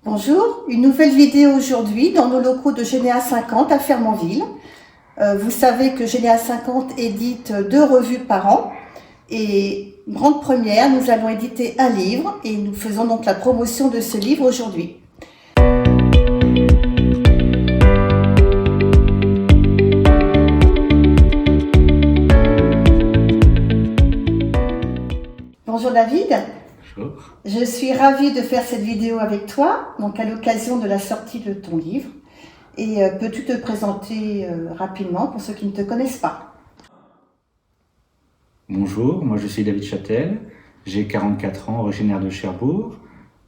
Bonjour, une nouvelle vidéo aujourd'hui dans nos locaux de Généa 50 à Fernandville. Vous savez que Généa 50 édite 2 revues par an et grande première, nous allons éditer un livre et nous faisons donc la promotion de ce livre aujourd'hui. Bonjour David. Bonjour. Je suis ravie de faire cette vidéo avec toi, donc à l'occasion de la sortie de ton livre. Et peux-tu te présenter rapidement pour ceux qui ne te connaissent pas? Bonjour, moi je suis David Châtel, j'ai 44 ans, originaire de Cherbourg.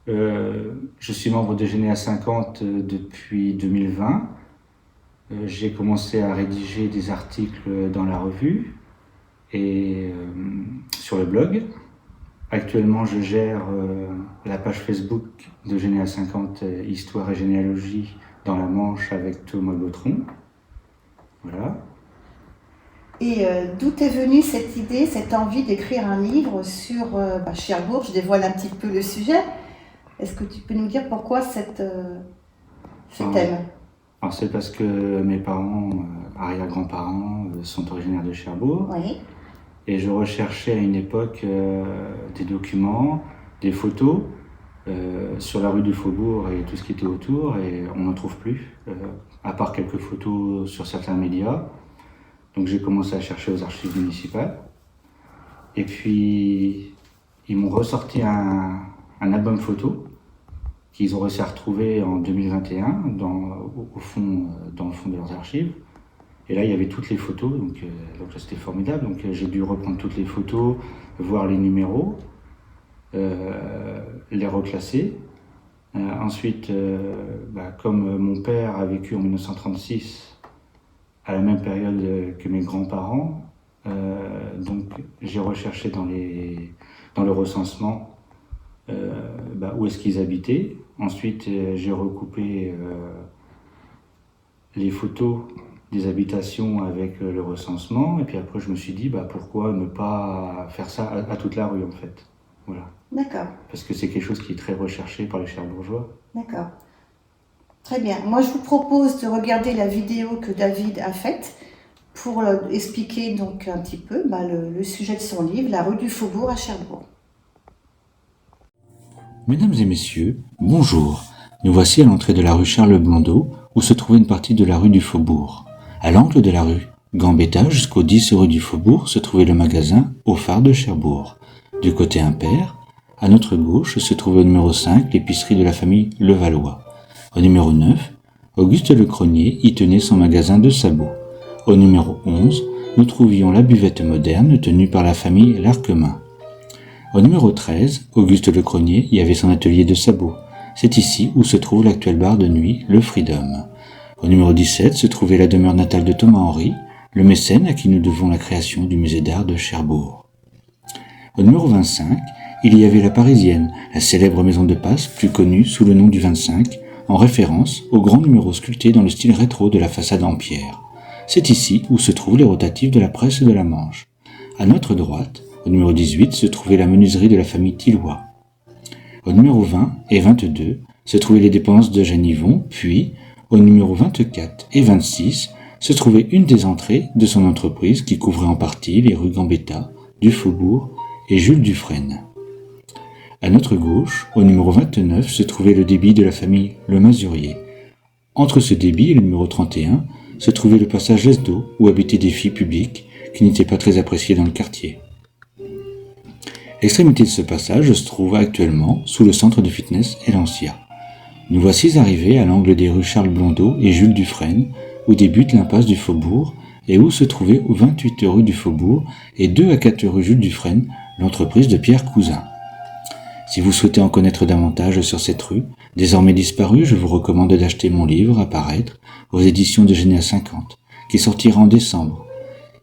Je suis membre de Généa 50 depuis 2020. J'ai commencé à rédiger des articles dans la revue et sur le blog. Actuellement, je gère la page Facebook de Généa 50 Histoire et généalogie dans la Manche avec Thomas Gautron. Voilà. Et d'où est venue cette idée, cette envie d'écrire un livre sur Cherbourg? Je dévoile un petit peu le sujet. Est-ce que tu peux nous dire pourquoi ce thème? Alors c'est parce que mes parents, arrière-grands-parents, sont originaires de Cherbourg. Oui. Et je recherchais à une époque des documents, des photos sur la rue du Faubourg et tout ce qui était autour, et on n'en trouve plus, à part quelques photos sur certains médias. Donc j'ai commencé à chercher aux archives municipales. Et puis ils m'ont ressorti un album photo qu'ils ont réussi à retrouver en 2021 dans le fond de leurs archives. Et là, il y avait toutes les photos, donc c'était formidable. Donc j'ai dû reprendre toutes les photos, voir les numéros, les reclasser. Ensuite, comme mon père a vécu en 1936, à la même période que mes grands-parents, donc j'ai recherché dans le recensement où est-ce qu'ils habitaient. Ensuite, j'ai recoupé les photos des habitations avec le recensement, et puis après je me suis dit pourquoi ne pas faire ça à toute la rue en fait. Voilà. D'accord. Parce que c'est quelque chose qui est très recherché par les Cherbourgeois. D'accord. Très bien. Moi je vous propose de regarder la vidéo que David a faite pour expliquer donc un petit peu le sujet de son livre, La rue du Faubourg à Cherbourg. Mesdames et messieurs, bonjour. Nous voici à l'entrée de la rue Charles Blondeau, où se trouvait une partie de la rue du Faubourg. À l'angle de la rue Gambetta jusqu'au 10 rue du Faubourg se trouvait le magasin Au Phare de Cherbourg. Du côté impair, à notre gauche se trouvait au numéro 5 l'épicerie de la famille Levallois. Au numéro 9, Auguste Le Cronier y tenait son magasin de sabots. Au numéro 11, nous trouvions la buvette moderne tenue par la famille Larquemin. Au numéro 13, Auguste Le Cronier y avait son atelier de sabots. C'est ici où se trouve l'actuel bar de nuit, le Freedom. Au numéro 17 se trouvait la demeure natale de Thomas Henry, le mécène à qui nous devons la création du musée d'art de Cherbourg. Au numéro 25, il y avait la Parisienne, la célèbre maison de passe, plus connue sous le nom du 25, en référence au grand numéro sculpté dans le style rétro de la façade en pierre. C'est ici où se trouvent les rotatifs de la presse de la Manche. À notre droite, au numéro 18, se trouvait la menuiserie de la famille Tillois. Au numéro 20 et 22 se trouvaient les dépenses de Jeanne Yvon, puis, au numéro 24 et 26, se trouvait une des entrées de son entreprise qui couvrait en partie les rues Gambetta, du Faubourg et Jules Dufresne. À notre gauche, au numéro 29, se trouvait le débit de la famille Le Masurier. Entre ce débit et le numéro 31, se trouvait le passage Lesdo où habitaient des filles publiques qui n'étaient pas très appréciées dans le quartier. L'extrémité de ce passage se trouve actuellement sous le centre de fitness Elancia. Nous voici arrivés à l'angle des rues Charles Blondeau et Jules Dufresne, où débute l'impasse du Faubourg et où se trouvait aux 28 rue du Faubourg et 2 à 4 rue Jules Dufresne, l'entreprise de Pierre Cousin. Si vous souhaitez en connaître davantage sur cette rue, désormais disparue, je vous recommande d'acheter mon livre à paraître aux éditions de Généa 50, qui sortira en décembre.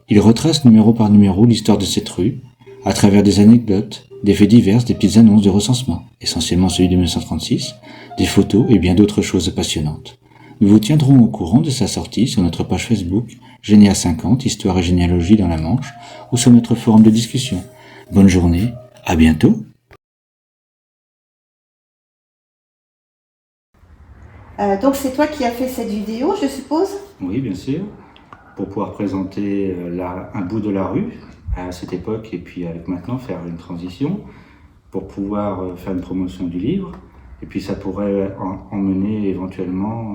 Il retrace numéro par numéro l'histoire de cette rue, à travers des anecdotes, des faits divers, des petites annonces de recensement, essentiellement celui de 1936, des photos et bien d'autres choses passionnantes. Nous vous tiendrons au courant de sa sortie sur notre page Facebook Généa 50, Histoire et généalogie dans la Manche, ou sur notre forum de discussion. Bonne journée, à bientôt. Donc c'est toi qui as fait cette vidéo, je suppose? Oui, bien sûr, pour pouvoir présenter un bout de la rue à cette époque et puis avec maintenant faire une transition pour pouvoir faire une promotion du livre. Et puis ça pourrait emmener éventuellement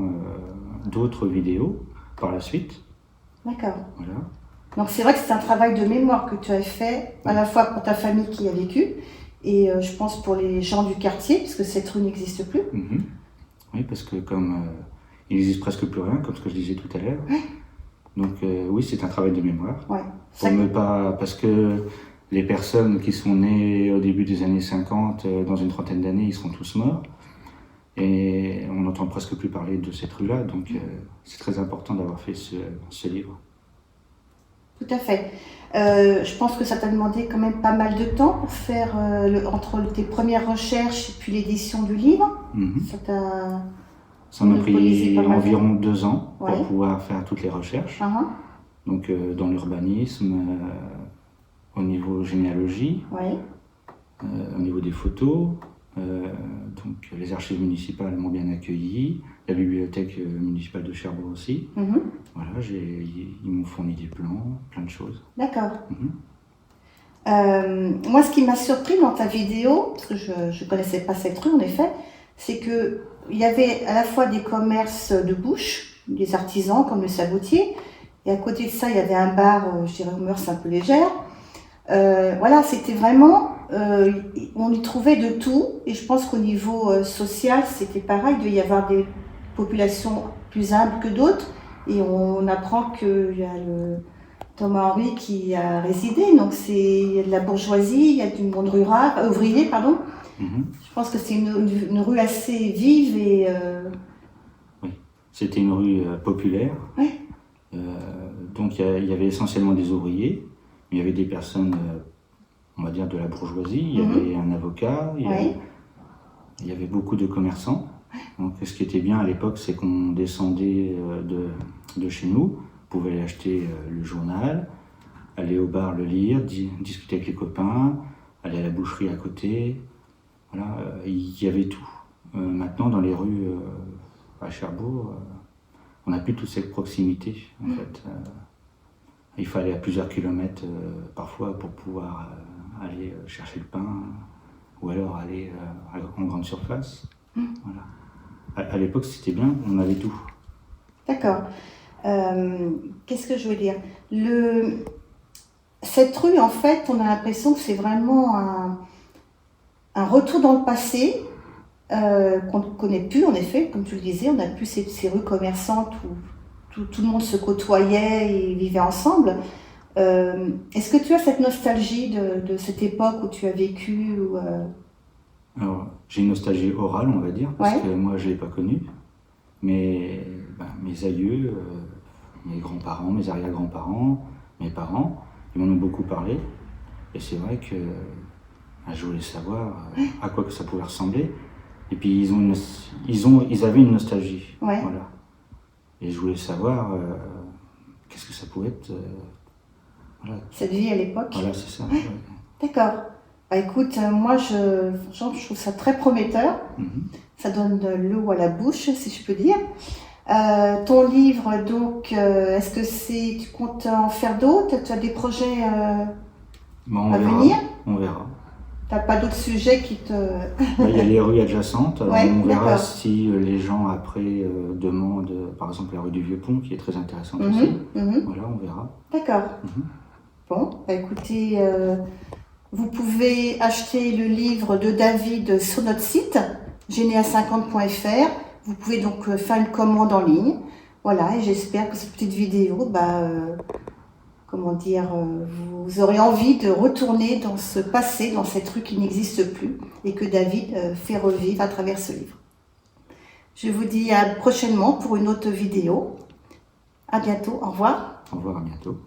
d'autres vidéos par la suite. D'accord. Voilà. Donc c'est vrai que c'est un travail de mémoire que tu as fait, à la fois pour ta famille qui a vécu, et je pense pour les gens du quartier, puisque cette rue n'existe plus. Mm-hmm. Oui, parce que comme il n'existe presque plus rien, comme ce que je disais tout à l'heure. Ouais. Donc oui, c'est un travail de mémoire. Ouais. Pour ne pas, parce que les personnes qui sont nées au début des années 50, dans une trentaine d'années, ils seront tous morts. Et on n'entend presque plus parler de cette rue-là, donc c'est très important d'avoir fait ce livre. Tout à fait. Je pense que ça t'a demandé quand même pas mal de temps pour faire entre tes premières recherches et puis l'édition du livre. Mm-hmm. Ça m'a pris environ 2 ans pour pouvoir faire toutes les recherches. Donc dans l'urbanisme, au niveau généalogie, au niveau des photos. Donc les archives municipales m'ont bien accueilli, la bibliothèque municipale de Cherbourg aussi. Voilà, ils m'ont fourni des plans, plein de choses. D'accord. Moi, ce qui m'a surpris dans ta vidéo, parce que je ne connaissais pas cette rue en effet, c'est qu'il y avait à la fois des commerces de bouche, des artisans comme le sabotier, et à côté de ça, il y avait un bar, je dirais, aux mœurs un peu légères. Voilà, c'était vraiment, on y trouvait de tout, et je pense qu'au niveau social, c'était pareil, il devait y avoir des populations plus humbles que d'autres, et on apprend qu'il y a le Thomas Henry qui a résidé, donc il y a de la bourgeoisie, il y a du monde rural, ouvrier, pardon. Je pense que c'est une rue assez vive et... Oui, c'était une rue populaire, donc il y avait essentiellement des ouvriers. Il y avait des personnes, on va dire, de la bourgeoisie, il y avait un avocat, il y avait beaucoup de commerçants. Donc, ce qui était bien à l'époque, c'est qu'on descendait de chez nous, on pouvait aller acheter le journal, aller au bar le lire, discuter avec les copains, aller à la boucherie à côté. Voilà, il y avait tout. Maintenant, dans les rues à Cherbourg, on n'a plus toute cette proximité, en fait. Il faut aller à plusieurs kilomètres parfois pour pouvoir aller chercher le pain ou alors aller en grande surface. Voilà. À l'époque, c'était bien, on avait tout. D'accord. Qu'est-ce que je veux dire? Cette rue, en fait, on a l'impression que c'est vraiment un retour dans le passé qu'on ne connaît plus, en effet, comme tu le disais, on n'a plus ces rues commerçantes où tout le monde se côtoyait et vivait ensemble. Est-ce que tu as cette nostalgie de cette époque où tu as vécu Alors, j'ai une nostalgie orale, on va dire, parce que moi, je ne l'ai pas connue. Mais mes aïeux, mes grands-parents, mes arrière-grands-parents, mes parents, ils m'en ont beaucoup parlé. Et c'est vrai que je voulais savoir à quoi que ça pouvait ressembler. Et puis, ils avaient une nostalgie. Voilà. Et je voulais savoir qu'est-ce que ça pouvait être. Voilà. Cette vie à l'époque. Voilà, c'est ça. D'accord. Bah, écoute, moi je trouve ça très prometteur. Ça donne de l'eau à la bouche, si je peux dire. Ton livre, donc, est-ce que tu comptes en faire d'autres? Tu as des projets à venir? On verra. T'as pas d'autres sujets qui te... Il y a les rues adjacentes. On verra si les gens après demandent, par exemple, la rue du Vieux-Pont, qui est très intéressante aussi. Voilà, on verra. D'accord. Bon, bah écoutez, vous pouvez acheter le livre de David sur notre site, genea50.fr. Vous pouvez donc faire une commande en ligne. Voilà, et j'espère que cette petite vidéo, vous aurez envie de retourner dans ce passé, dans cette rue qui n'existe plus et que David fait revivre à travers ce livre. Je vous dis à prochainement pour une autre vidéo. À bientôt, au revoir. Au revoir, à bientôt.